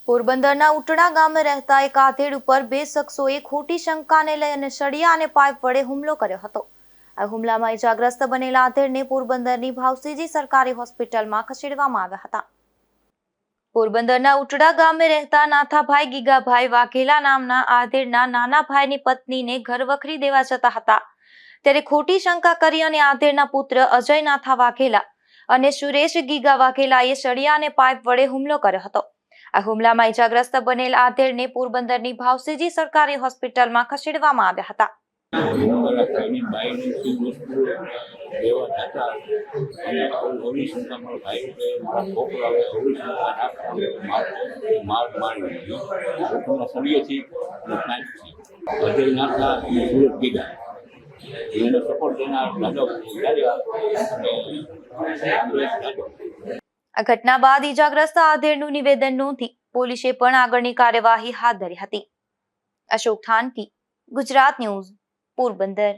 પોરબંદરના ઉટડા ગામે રહેતા એક આધેડ ઉપર બે શખ્સોએ ખોટી શંકાને લઈ અને સળિયા અને પાઇપ વડે હુમલો કર્યો હતો। આ હુમલામાં ઇજાગ્રસ્ત બનેલા આધેડને પોરબંદરની ભાવસીજી સરકારી હોસ્પિટલમાં ખસેડવામાં આવ્યા હતા। પોરબંદરના ઉટડા ગામે રહેતા નાથાભાઈ ગીગાભાઈ વાઘેલા નામના આધેડના નાના ભાઈની પત્નીને ઘર વખરી દેવા જતા હતા, ત્યારે ખોટી શંકા કરી અને આધેડના પુત્ર અજય નાથા વાઘેલા અને સુરેશ ગીગા વાઘેલાએ સળિયા અને પાઇપ વડે હુમલો કર્યો હતો। આ હુમલામાં ઇજાગ્રસ્ત બનેલ આધેડને પોરબંદરની ભાવસીજી સરકારી હોસ્પિટલમાં ખસેડવામાં આવ્યા હતા। આ ઘટના બાદ ઇજાગ્રસ્ત આધેડનું નિવેદન નોંધી પોલીસે પણ આગળની કાર્યવાહી હાથ ધરી હતી। અશોક થાનકી, ગુજરાત ન્યૂઝ, પોરબંદર।